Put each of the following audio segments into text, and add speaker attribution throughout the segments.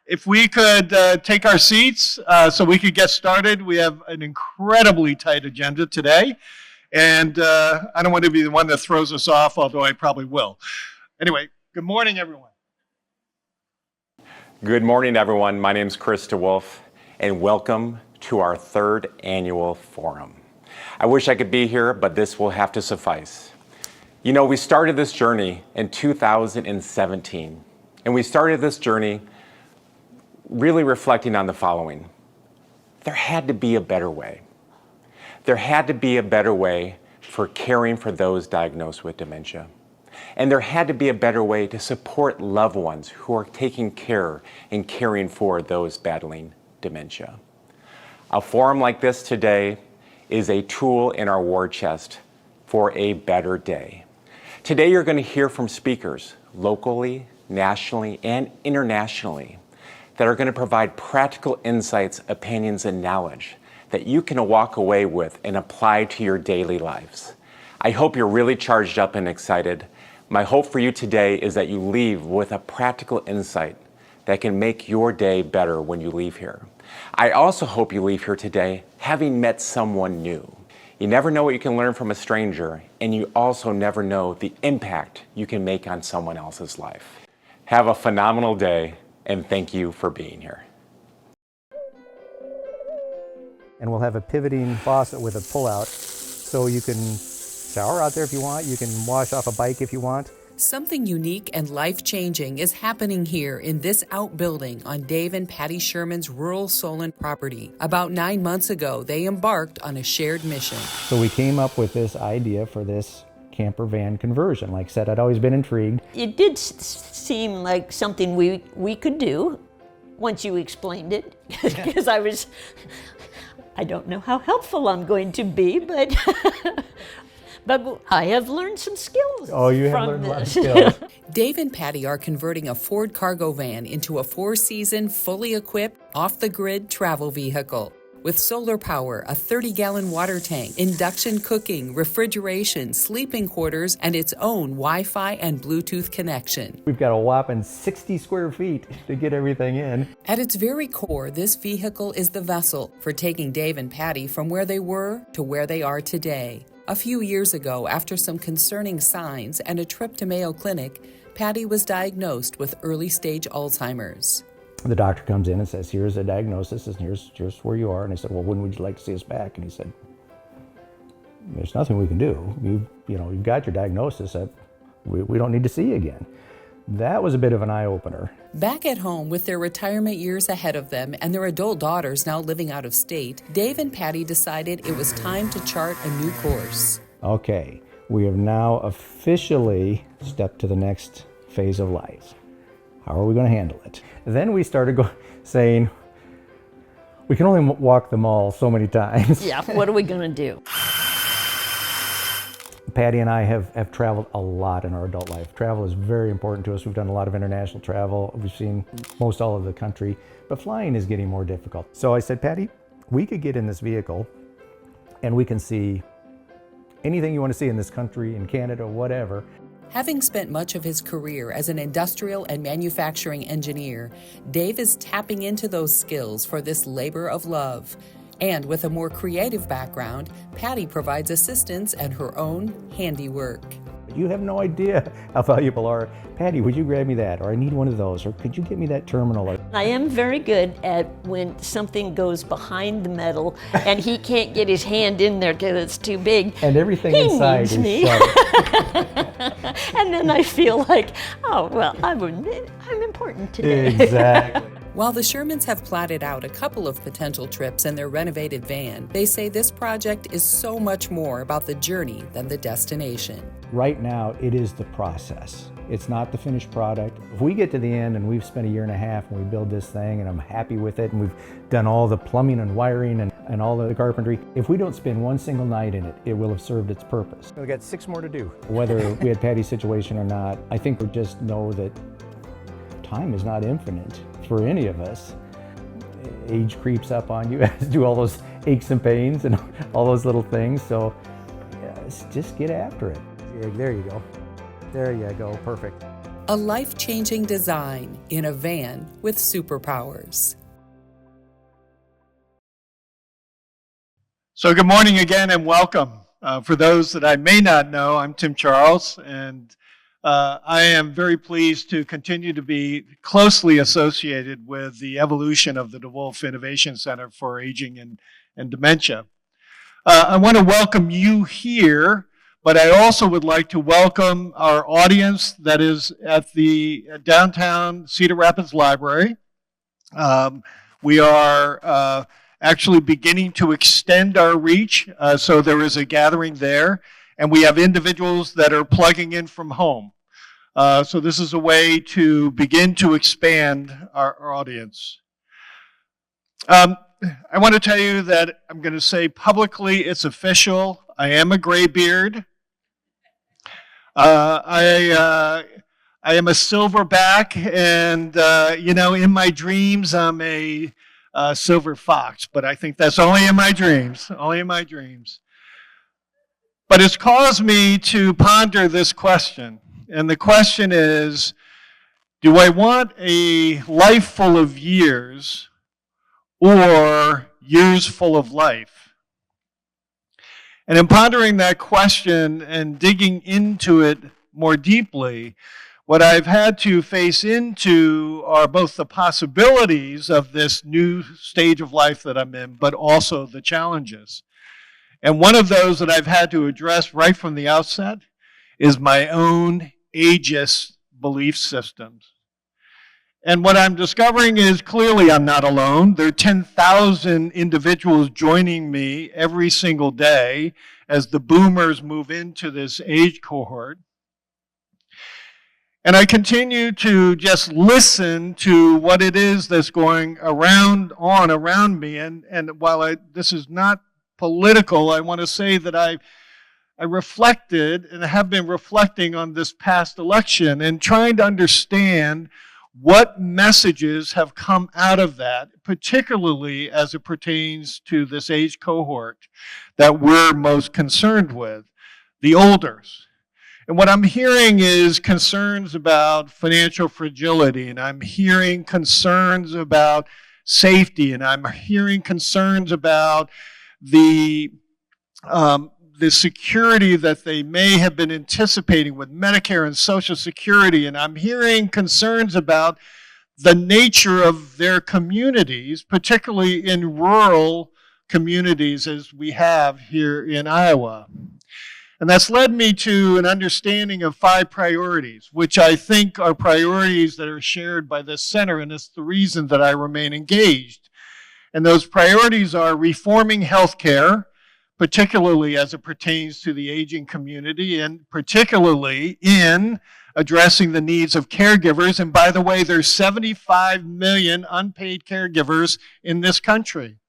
Speaker 1: If we could take our seats so we could get started. We have an incredibly tight agenda today. And I don't want to be the one that throws us off, although I probably will. Anyway, good morning, everyone.
Speaker 2: Good morning, everyone. My name is Chris DeWolf, and welcome to our third annual forum. I wish I could be here, but this will have to suffice. You know, we started this journey in 2017, and we started this journey really reflecting on the following. There had to be a better way. There had to be a better way for caring for those diagnosed with dementia. And there had to be a better way to support loved ones who are taking care and caring for those battling dementia. A forum like this today is a tool in our war chest for a better day. Today you're going to hear from speakers locally, nationally, and internationally that are going to provide practical insights, opinions, and knowledge that you can walk away with and apply to your daily lives. I hope you're really charged up and excited. My hope for you today is that you leave with a practical insight that can make your day better when you leave here. I also hope you leave here today having met someone new. You never know what you can learn from a stranger, and you also never know the impact you can make on someone else's life. Have a phenomenal day, and thank you for being here.
Speaker 3: And we'll have a pivoting faucet with a pull-out, so you can shower out there if you want, you can wash off a bike if you want.
Speaker 4: Something unique and life-changing is happening here in this outbuilding on Dave and Patty Sherman's rural Solon property. About 9 months ago, they embarked on a shared mission.
Speaker 3: So we came up with this idea for this camper van conversion. Like I said, I'd always been intrigued.
Speaker 5: It did seem like something we could do once you explained it, because I don't know how helpful I'm going to be, but but I have learned some skills.
Speaker 3: Oh, you have learned a lot of skills.
Speaker 4: Dave and Patty are converting a Ford cargo van into a 4-season, fully equipped, off-the-grid travel vehicle. With solar power, a 30-gallon water tank, induction cooking, refrigeration, sleeping quarters, and its own Wi-Fi and Bluetooth connection.
Speaker 3: We've got a whopping 60 square feet to get everything in.
Speaker 4: At its very core, this vehicle is the vessel for taking Dave and Patty from where they were to where they are today. A few years ago, after some concerning signs and a trip to Mayo Clinic, Patty was diagnosed with early-stage Alzheimer's.
Speaker 3: The doctor comes in and says, here's a diagnosis, and here's where you are. And I said, well, when would you like to see us back? And he said, there's nothing we can do. You've got your diagnosis. We don't need to see you again. That was a bit of an eye-opener.
Speaker 4: Back at home with their retirement years ahead of them and their adult daughters now living out of state, Dave and Patty decided it was time to chart a new course.
Speaker 3: Okay, we have now officially stepped to the next phase of life. How are we going to handle it? Then we started saying, we can only walk the mall so many times.
Speaker 5: Yeah, what are we going to do?
Speaker 3: Patty and I have traveled a lot in our adult life. Travel is very important to us. We've done a lot of international travel. We've seen most all of the country, but flying is getting more difficult. So I said, Patty, we could get in this vehicle and we can see anything you want to see in this country, in Canada, whatever.
Speaker 4: Having spent much of his career as an industrial and manufacturing engineer, Dave is tapping into those skills for this labor of love. And with a more creative background, Patty provides assistance and her own handiwork.
Speaker 3: You have no idea how valuable are. Patty, would you grab me that? Or I need one of those. Or could you get me that terminal?
Speaker 5: I am very good at when something goes behind the metal and he can't get his hand in there because it's too big.
Speaker 3: And everything inside is
Speaker 5: shut. And then I feel like, oh, well, I'm important today.
Speaker 3: Exactly.
Speaker 4: While the Shermans have platted out a couple of potential trips in their renovated van, they say this project is so much more about the journey than the destination.
Speaker 3: Right now, it is the process. It's not the finished product. If we get to the end and we've spent a year and a half and we build this thing and I'm happy with it and we've done all the plumbing and wiring and all the carpentry, if we don't spend one single night in it, it will have served its purpose. We've got 6 more to do. Whether we had Patty's situation or not, I think we just know that time is not infinite for any of us. Age creeps up on you, as do all those aches and pains and all those little things. So just get after it. There you go. There you go. Perfect.
Speaker 4: A life-changing design in a van with superpowers.
Speaker 1: So good morning again and welcome. For those that I may not know, I'm Tim Charles, and I am very pleased to continue to be closely associated with the evolution of the DeWolf Innovation Center for Aging and Dementia. I want to welcome you here, but I also would like to welcome our audience that is at the downtown Cedar Rapids Library. We are actually beginning to extend our reach, so there is a gathering there, and we have individuals that are plugging in from home. So this is a way to begin to expand our audience. I want to tell you that I'm going to say publicly it's official. I am a graybeard. I am a silverback, and in my dreams I'm a silver fox, but I think that's only in my dreams, only in my dreams. But it's caused me to ponder this question, and the question is, do I want a life full of years or years full of life? And in pondering that question and digging into it more deeply, what I've had to face into are both the possibilities of this new stage of life that I'm in, but also the challenges. And one of those that I've had to address right from the outset is my own ageist belief systems. And what I'm discovering is clearly I'm not alone. There are 10,000 individuals joining me every single day as the boomers move into this age cohort. And I continue to just listen to what it is that's going around me. And while this is not political, I want to say that I reflected and have been reflecting on this past election and trying to understand what messages have come out of that, particularly as it pertains to this age cohort that we're most concerned with, the olders. And what I'm hearing is concerns about financial fragility, and I'm hearing concerns about safety, and I'm hearing concerns about the security that they may have been anticipating with Medicare and Social Security, and I'm hearing concerns about the nature of their communities, particularly in rural communities as we have here in Iowa. And that's led me to an understanding of 5 priorities, which I think are priorities that are shared by this center, and it's the reason that I remain engaged. And those priorities are reforming healthcare, particularly as it pertains to the aging community, and particularly in addressing the needs of caregivers. And by the way, there's 75 million unpaid caregivers in this country,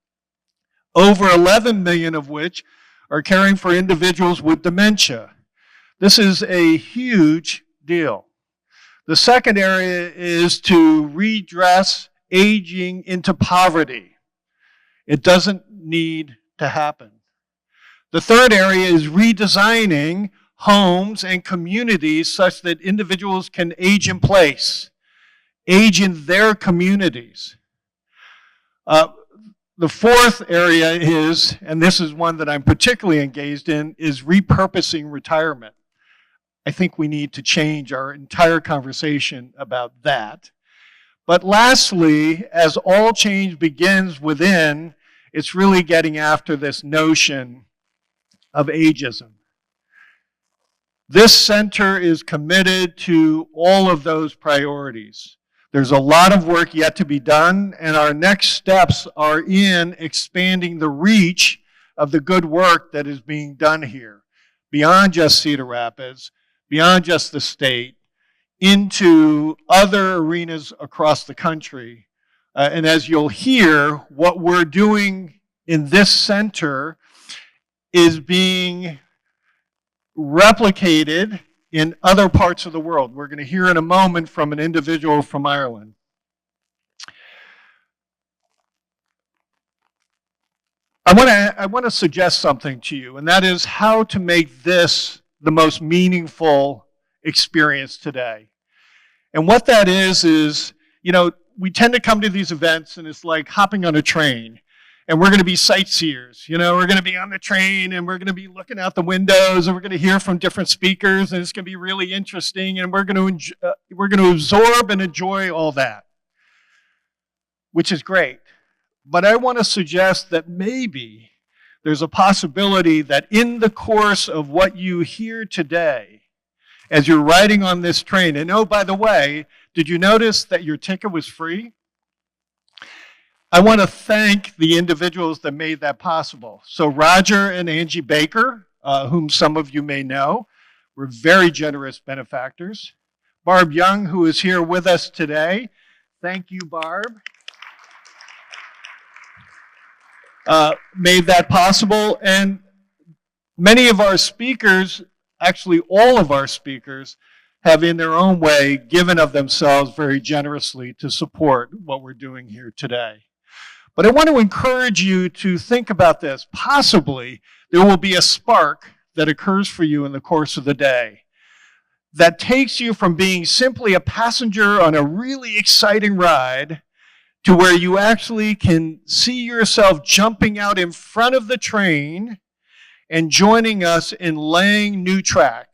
Speaker 1: over 11 million of which are caring for individuals with dementia. This is a huge deal. The second area is to redress aging into poverty. It doesn't need to happen. The third area is redesigning homes and communities such that individuals can age in place, age in their communities. The fourth area is, and this is one that I'm particularly engaged in, is repurposing retirement. I think we need to change our entire conversation about that. But lastly, as all change begins within, it's really getting after this notion of ageism. This center is committed to all of those priorities. There's a lot of work yet to be done, and our next steps are in expanding the reach of the good work that is being done here, beyond just Cedar Rapids, beyond just the state, into other arenas across the country. And as you'll hear, what we're doing in this center is being replicated in other parts of the world. We're going to hear in a moment from an individual from Ireland. I want to suggest something to you, and that is how to make this the most meaningful experience today. And what that is, we tend to come to these events and it's like hopping on a train. And we're going to be sightseers. We're going to be on the train and we're going to be looking out the windows and we're going to hear from different speakers and it's going to be really interesting and we're going to absorb and enjoy all that, which is great. But I want to suggest that maybe there's a possibility that in the course of what you hear today, as you're riding on this train, and oh, by the way, did you notice that your ticket was free? I want to thank the individuals that made that possible. So Roger and Angie Baker, whom some of you may know, were very generous benefactors. Barb Young, who is here with us today. Thank you, Barb. Made that possible. And many of our speakers, actually all of our speakers, have in their own way given of themselves very generously to support what we're doing here today. But I want to encourage you to think about this. Possibly there will be a spark that occurs for you in the course of the day that takes you from being simply a passenger on a really exciting ride to where you actually can see yourself jumping out in front of the train and joining us in laying new track.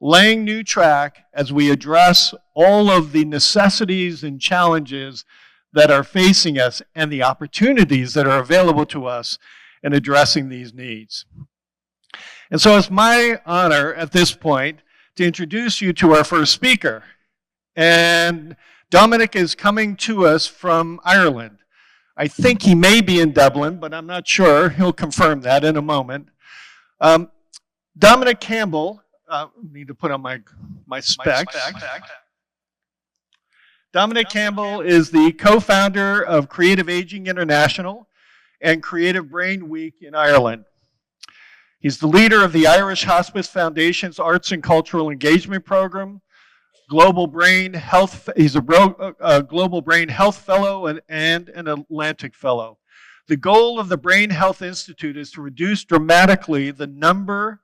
Speaker 1: Laying new track as we address all of the necessities and challenges that are facing us and the opportunities that are available to us in addressing these needs. And so it's my honor at this point to introduce you to our first speaker. And Dominic is coming to us from Ireland. I think he may be in Dublin, but I'm not sure. He'll confirm that in a moment. Dominic Campbell, need to put on my specs. Dominic Campbell is the co-founder of Creative Aging International and Creative Brain Week in Ireland. He's the leader of the Irish Hospice Foundation's Arts and Cultural Engagement Program, Global Brain Health. He's a Global Brain Health Fellow and an Atlantic Fellow. The goal of the Brain Health Institute is to reduce dramatically the number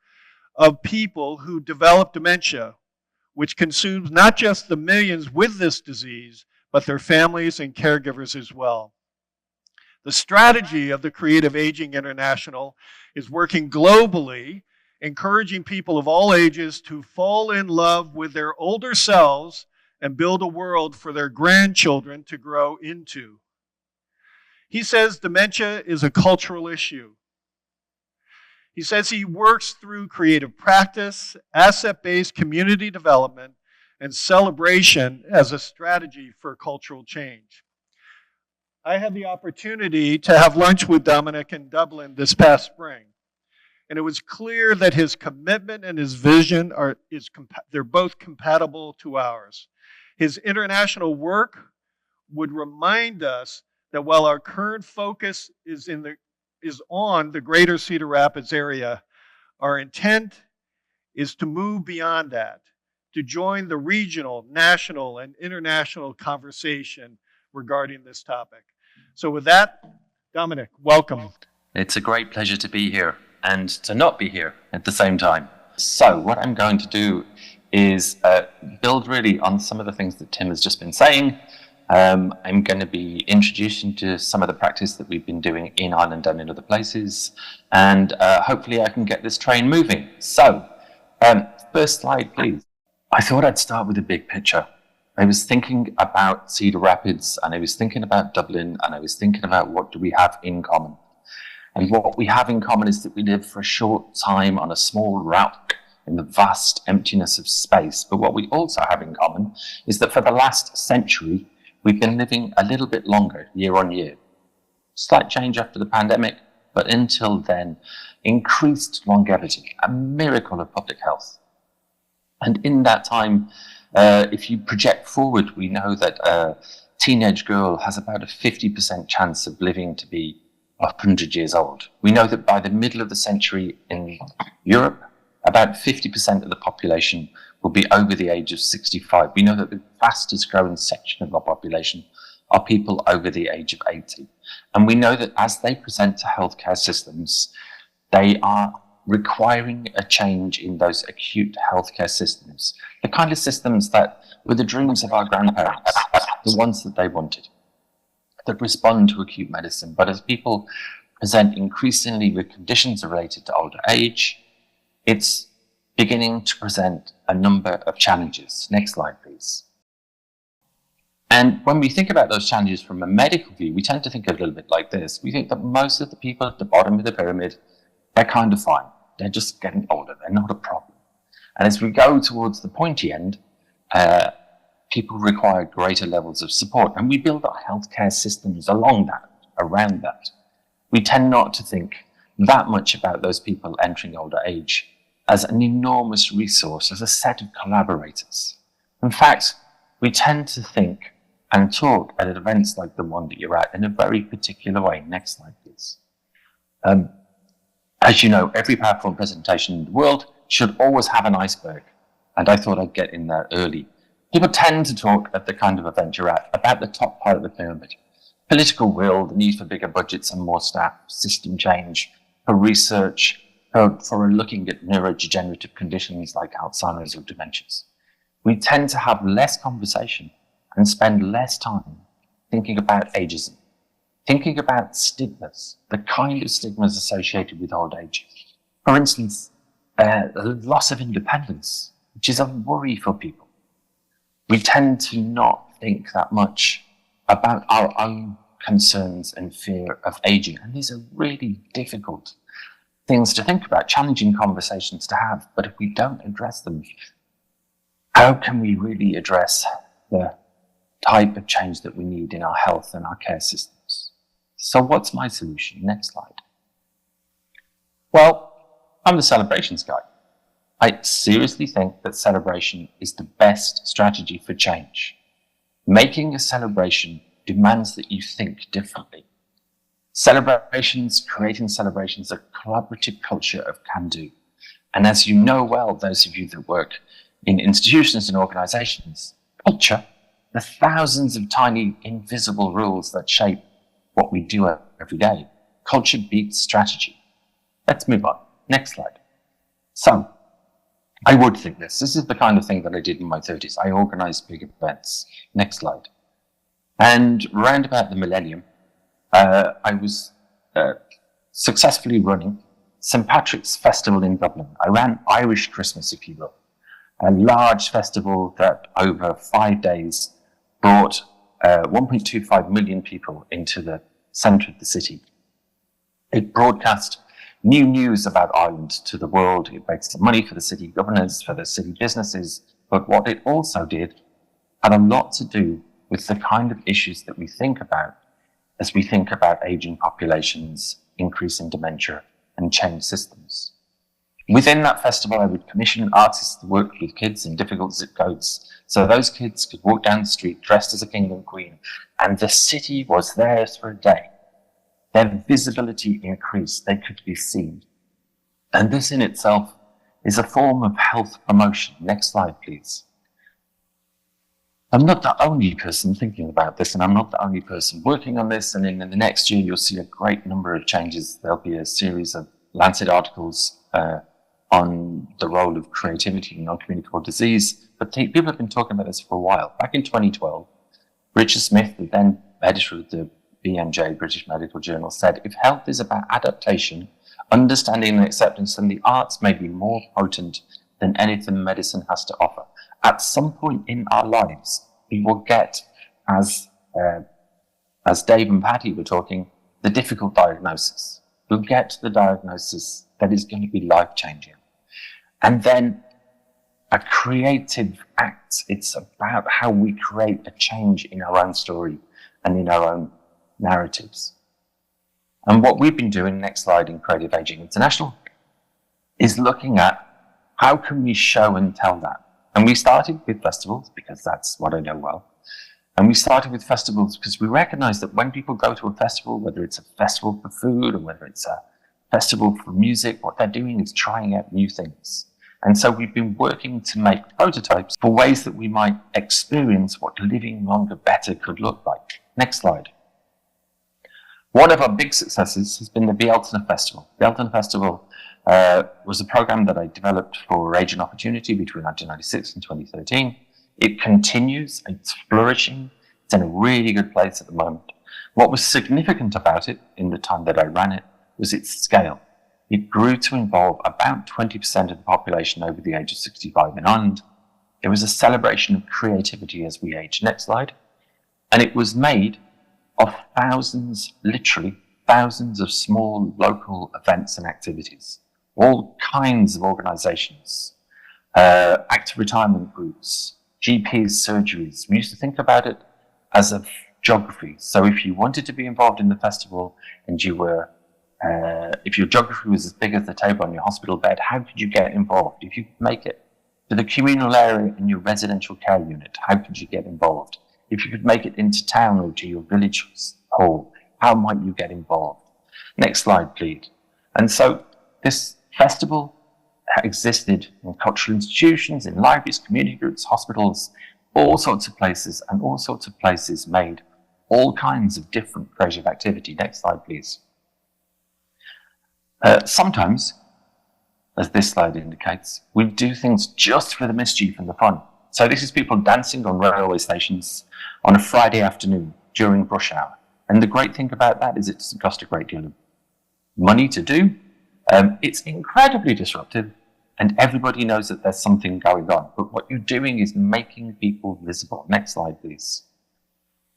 Speaker 1: of people who develop dementia, which consumes not just the millions with this disease, but their families and caregivers as well. The strategy of the Creative Aging International is working globally, encouraging people of all ages to fall in love with their older selves and build a world for their grandchildren to grow into. He says dementia is a cultural issue. He says he works through creative practice, asset-based community development, and celebration as a strategy for cultural change. I had the opportunity to have lunch with Dominic in Dublin this past spring, and it was clear that his commitment and his vision they're both compatible to ours. His international work would remind us that while our current focus is on the greater Cedar Rapids area, our intent is to move beyond that, to join the regional, national, and international conversation regarding this topic. So with that, Dominic, welcome.
Speaker 6: It's a great pleasure to be here and to not be here at the same time. So what I'm going to do is build really on some of the things that Tim has just been saying. I'm going to be introducing to some of the practice that we've been doing in Ireland and in other places, and hopefully I can get this train moving. So, first slide, please. I thought I'd start with the big picture. I was thinking about Cedar Rapids, and I was thinking about Dublin, and I was thinking about what do we have in common. And what we have in common is that we live for a short time on a small rock in the vast emptiness of space. But what we also have in common is that for the last century, we've been living a little bit longer year on year. Slight change after the pandemic, but until then, increased longevity, a miracle of public health. And in that time, if you project forward, we know that a teenage girl has about a 50% chance of living to be 100 years old. We know that by the middle of the century in Europe, about 50% of the population will be over the age of 65. We know that the fastest growing section of our population are people over the age of 80. And we know that as they present to healthcare systems, they are requiring a change in those acute healthcare systems, the kind of systems that were the dreams of our grandparents, the ones that they wanted, that respond to acute medicine. But as people present increasingly with conditions related to older age, it's beginning to present a number of challenges. Next slide, please. And when we think about those challenges from a medical view, we tend to think a little bit like this. We think that most of the people at the bottom of the pyramid, they're kind of fine. They're just getting older. They're not a problem. And as we go towards the pointy end, people require greater levels of support. And we build our healthcare systems along that, around that. We tend not to think that much about those people entering older age as an enormous resource, as a set of collaborators. In fact, we tend to think and talk at events like the one that you're at in a very particular way. Next slide, please. As you know, every PowerPoint presentation in the world should always have an iceberg. And I thought I'd get in there early. People tend to talk at the kind of event you're at about the top part of the pyramid. Political will, the need for bigger budgets and more staff, system change, for research, for looking at neurodegenerative conditions like Alzheimer's or dementias. We tend to have less conversation and spend less time thinking about ageism, thinking about stigmas, the kind of stigmas associated with old age. For instance, the loss of independence, which is a worry for people. We tend to not think that much about our own concerns and fear of aging. And these are really difficult things to think about, challenging conversations to have. But if we don't address them, how can we really address the type of change that we need in our health and our care systems? So what's my solution? Next slide. Well, I'm the celebrations guy. I seriously think that celebration is the best strategy for change. Making a celebration demands that you think differently. Celebrations, creating celebrations, are a collaborative culture of can-do. And as you know well, those of you that work in institutions and organizations, culture, the thousands of tiny invisible rules that shape what we do every day. Culture beats strategy. Let's move on. Next slide. So, I would think this. This is the kind of thing that I did in my 30s. I organized big events. Next slide. And round about the millennium, I was successfully running St. Patrick's Festival in Dublin. I ran Irish Christmas, if you will. A large festival that over 5 days brought 1.25 million people into the centre of the city. It broadcast new news about Ireland to the world. It made some money for the city governors, for the city businesses. But what it also did had a lot to do with the kind of issues that we think about as we think about aging populations, increasing dementia, and change systems. Within that festival, I would commission artists to work with kids in difficult zip codes, so those kids could walk down the street dressed as a king and queen, and the city was theirs for a day. Their visibility increased, they could be seen. And this in itself is a form of health promotion. Next slide, please. I'm not the only person thinking about this, and I'm not the only person working on this, and in the next year you'll see a great number of changes. There'll be a series of Lancet articles on the role of creativity in non-communicable disease, but people have been talking about this for a while. Back in 2012, Richard Smith, the then editor of the BMJ, British Medical Journal, said, if health is about adaptation, understanding and acceptance, then the arts may be more potent than anything medicine has to offer. At some point in our lives, we will get, as Dave and Patty were talking, the difficult diagnosis. We'll get to the diagnosis that is going to be life-changing. And then a creative act. It's about how we create a change in our own story and in our own narratives. And what we've been doing, next slide, in Creative Aging International, is looking at how can we show and tell that. And we started with festivals, because that's what I know well. And we started with festivals because we recognize that when people go to a festival, whether it's a festival for food or whether it's a festival for music, what they're doing is trying out new things. And so we've been working to make prototypes for ways that we might experience what living longer better could look like. Next slide. One of our big successes has been the Bealtaine Festival. Bealtaine Festival was a program that I developed for Age and Opportunity between 1996 and 2013. It continues, it's flourishing, it's in a really good place at the moment. What was significant about it in the time that I ran it was its scale. It grew to involve about 20% of the population over the age of 65 in Ireland. It was a celebration of creativity as we age. Next slide. And it was made of thousands, literally thousands of small local events and activities, all kinds of organizations, active retirement groups, GPs, surgeries. We used to think about it as a geography. So if you wanted to be involved in the festival and you were, if your geography was as big as the table on your hospital bed, how could you get involved? If you could make it to the communal area in your residential care unit, how could you get involved? If you could make it into town or to your village hall, how might you get involved? Next slide, please. And so this festival existed in cultural institutions, in libraries, community groups, hospitals, all sorts of places, and all sorts of places made all kinds of different creative activity. Next slide, please. Sometimes, as this slide indicates, we do things just for the mischief and the fun. So this is people dancing on railway stations on a Friday afternoon during rush hour. And the great thing about that is it doesn't cost a great deal of money to do. It's incredibly disruptive, and everybody knows that there's something going on. But what you're doing is making people visible. Next slide, please.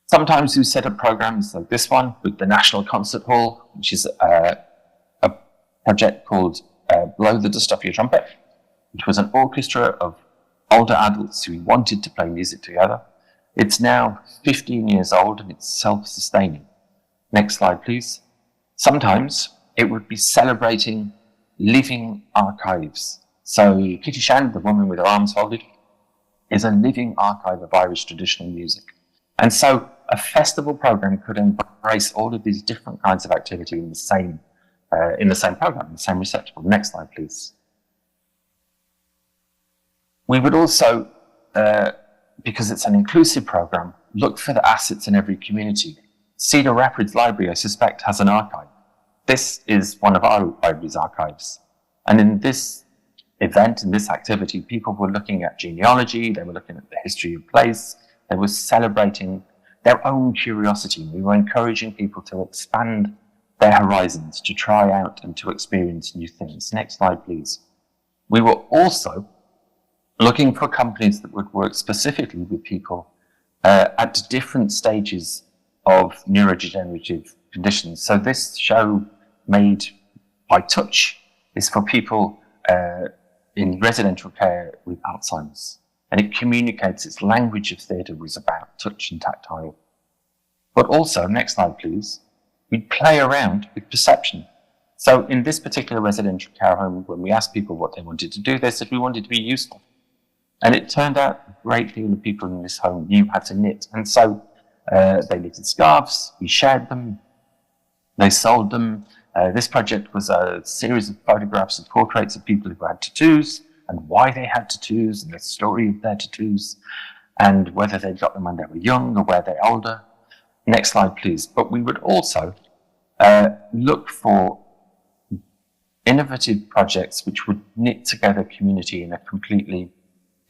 Speaker 6: Sometimes we set up programs like this one with the National Concert Hall, which is a project called Blow the Dust Off Your Trumpet, which was an orchestra of older adults who wanted to play music together. It's now 15 years old and it's self-sustaining. Next slide, please. Sometimes it would be celebrating living archives. So Kitty Shan, the woman with her arms folded, is a living archive of Irish traditional music. And so a festival program could embrace all of these different kinds of activity in the same program, in the same receptacle. Next slide, please. We would also, because it's an inclusive program, look for the assets in every community. Cedar Rapids Library, I suspect, has an archive. This is one of our library's archives. And in this event, in this activity, people were looking at genealogy, they were looking at the history of place, they were celebrating their own curiosity. We were encouraging people to expand their horizons, to try out and to experience new things. Next slide, please. We were also looking for companies that would work specifically with people at different stages of neurodegenerative conditions. So this show, made by touch, is for people in residential care with Alzheimer's. And it communicates, its language of theatre was about touch and tactile. But also, next slide please, we'd play around with perception. So in this particular residential care home, when we asked people what they wanted to do, they said we wanted to be useful. And it turned out a great deal of people in this home knew how to knit. And so they knitted scarves, we shared them, they sold them. This project was a series of photographs and portraits of people who had tattoos and why they had tattoos and the story of their tattoos and whether they got them when they were young or were they older. Next slide, please. But we would also look for innovative projects which would knit together community in a completely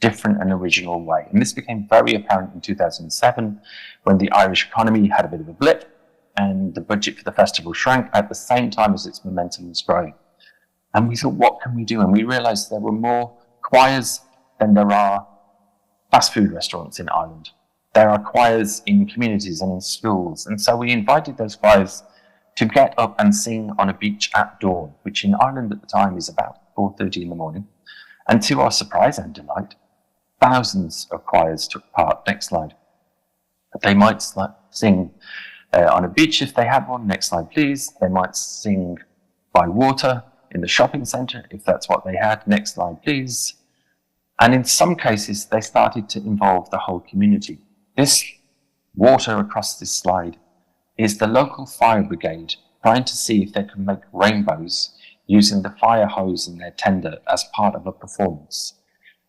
Speaker 6: different and original way. And this became very apparent in 2007 when the Irish economy had a bit of a blip and the budget for the festival shrank at the same time as its momentum was growing. And we thought, what can we do? And we realized there were more choirs than there are fast food restaurants in Ireland. There are choirs in communities and in schools. And so we invited those choirs to get up and sing on a beach at dawn, which in Ireland at the time is about 4:30 in the morning. And to our surprise and delight, thousands of choirs took part. Next slide. They might sing on a beach if they had one. Next slide, please. They might sing by water in the shopping centre if that's what they had. Next slide, please. And in some cases, they started to involve the whole community. This water across this slide is the local fire brigade trying to see if they can make rainbows using the fire hose and their tender as part of a performance.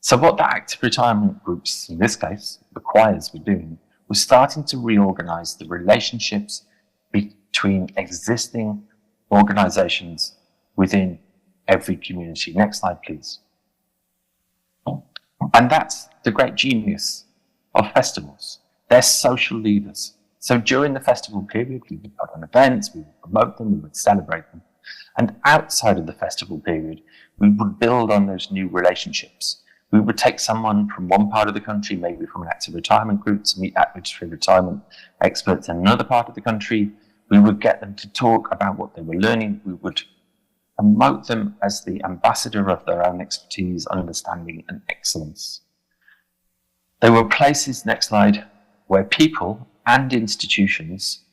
Speaker 6: So what the active retirement groups, in this case, the choirs, were doing was starting to reorganize the relationships between existing organizations within every community. Next slide, please. And that's the great genius of festivals. They're social levers. So during the festival period, we would put on events, we would promote them, we would celebrate them. And outside of the festival period, we would build on those new relationships. We would take someone from one part of the country, maybe from an active retirement group, to meet active retirement experts in another part of the country. We would get them to talk about what they were learning. We would promote them as the ambassador of their own expertise, understanding, and excellence. There were places, next slide, where people and institutions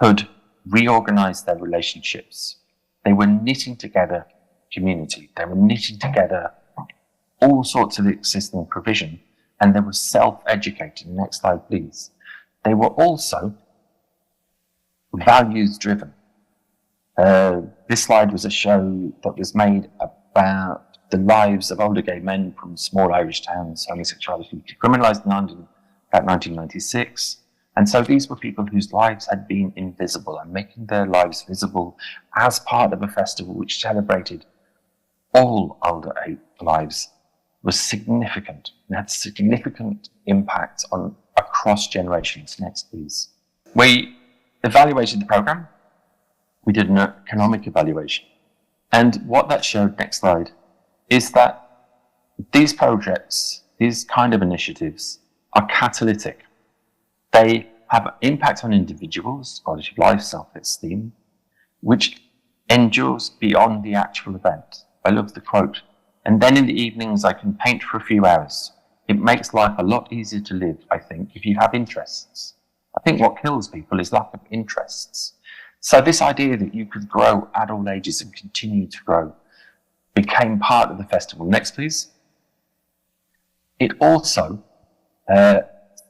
Speaker 6: could reorganize their relationships. They were knitting together community. They were knitting together all sorts of existing provision, and they were self-educating. Next slide, please. They were also values-driven. This slide was a show that was made about the lives of older gay men from small Irish towns, homosexuality decriminalised in London about 1996. And so these were people whose lives had been invisible, and making their lives visible as part of a festival which celebrated all older lives was significant and had significant impact on across generations. Next, please. We evaluated the program. We did an economic evaluation. And what that showed, next slide, is that these projects, these kind of initiatives, are catalytic. They have an impact on individuals, quality of life, self-esteem, which endures beyond the actual event. I love the quote. And then in the evenings, I can paint for a few hours. It makes life a lot easier to live, I think, if you have interests. I think what kills people is lack of interests. So this idea that you could grow at all ages and continue to grow became part of the festival. Next, please. It also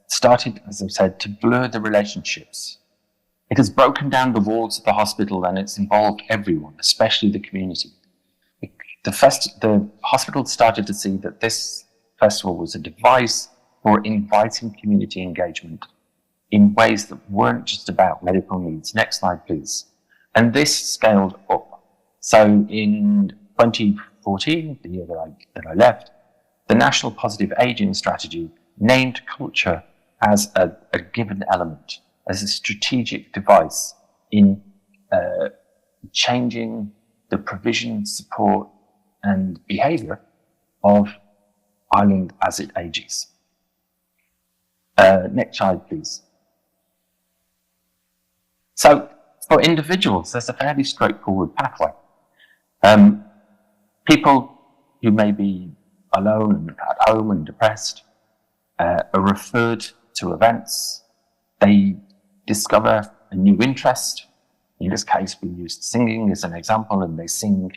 Speaker 6: started, as I said, to blur the relationships. It has broken down the walls of the hospital, and it's involved everyone, especially the community. The hospital started to see that this festival was a device for inviting community engagement in ways that weren't just about medical needs. Next slide, please. And this scaled up. So in 2014, the year that I left, the National Positive Aging Strategy named culture as a given element, as a strategic device in changing the provision, support, and behaviour of Ireland as it ages. Next slide, please. So for individuals, there's a fairly straightforward pathway. People who may be alone and at home and depressed are referred to events. They discover a new interest. In this case, we used singing as an example, and they sing.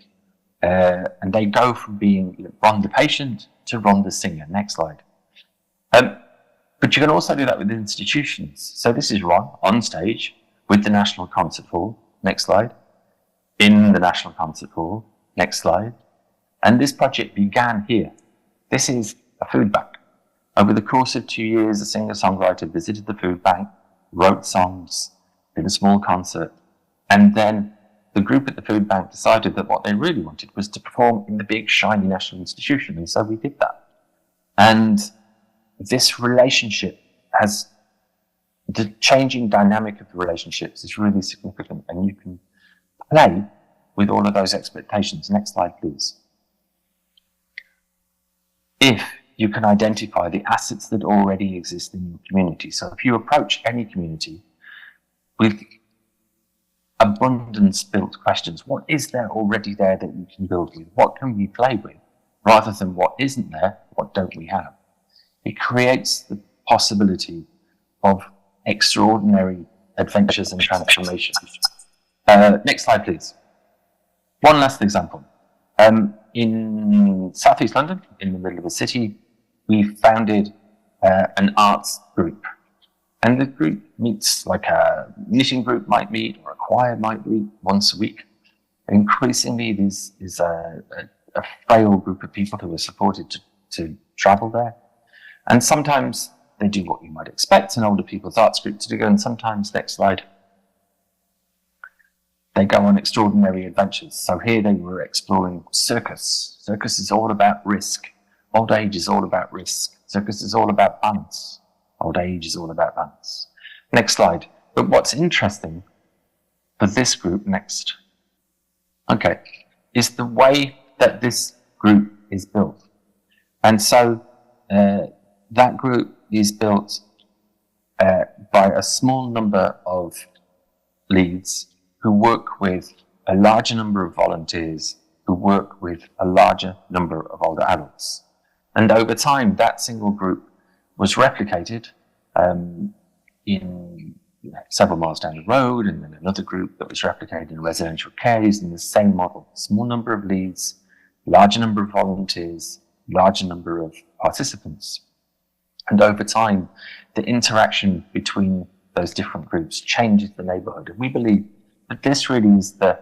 Speaker 6: And they go from being Ron the patient to Ron the singer. Next slide. But you can also do that with institutions. So this is Ron on stage with the National Concert Hall. Next slide. In the National Concert Hall. Next slide. And this project began here. This is a food bank. Over the course of 2 years, a singer-songwriter visited the food bank, wrote songs, did a small concert, and then the group at the food bank decided that what they really wanted was to perform in the big, shiny national institution, and so we did that. And this relationship has, the changing dynamic of the relationships is really significant, and you can play with all of those expectations. Next slide, please. If you can identify the assets that already exist in your community. So if you approach any community with abundance built questions, what is there already there that you can build with? What can we play with? Rather than what isn't there, what don't we have? It creates the possibility of extraordinary adventures and transformations. Next slide, please. One last example. In Southeast London, in the middle of the city, we founded an arts group. And the group meets like a knitting group might meet, or a choir might meet once a week. Increasingly, this is a frail group of people who are supported to travel there. And sometimes they do what you might expect an older people's arts group to do, and sometimes, next slide, they go on extraordinary adventures. So here they were exploring circus. Circus is all about risk. Old age is all about risk. Circus is all about balance. Old age is all about balance. Next slide. But what's interesting for this group next, okay, is the way that this group is built. And so that group is built by a small number of leads who work with a larger number of volunteers who work with a larger number of older adults. And over time, that single group was replicated in several miles down the road, and then another group that was replicated in residential care using the same model. Small number of leads, larger number of volunteers, larger number of participants. And over time, the interaction between those different groups changes the neighborhood. And we believe that this really is the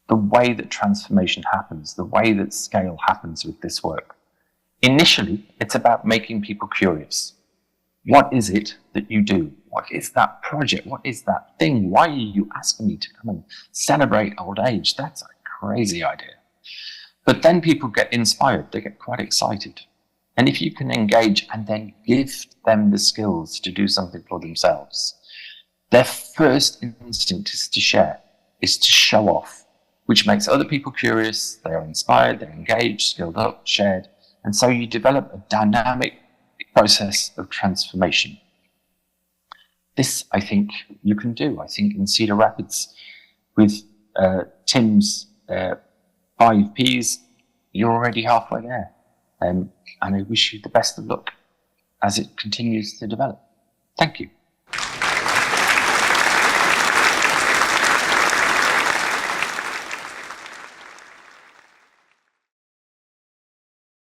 Speaker 6: way that transformation happens, the way that scale happens with this work. Initially, it's about making people curious. What is it that you do? What is that project? What is that thing? Why are you asking me to come and celebrate old age? That's a crazy idea. But then people get inspired. They get quite excited. And if you can engage and then give them the skills to do something for themselves, their first instinct is to share, is to show off, which makes other people curious. They are inspired, they're engaged, skilled up, shared. And so you develop a dynamic process of transformation. This, I think, you can do. I think in Cedar Rapids, with Tim's 5 Ps, you're already halfway there. And I wish you the best of luck as it continues to develop. Thank you.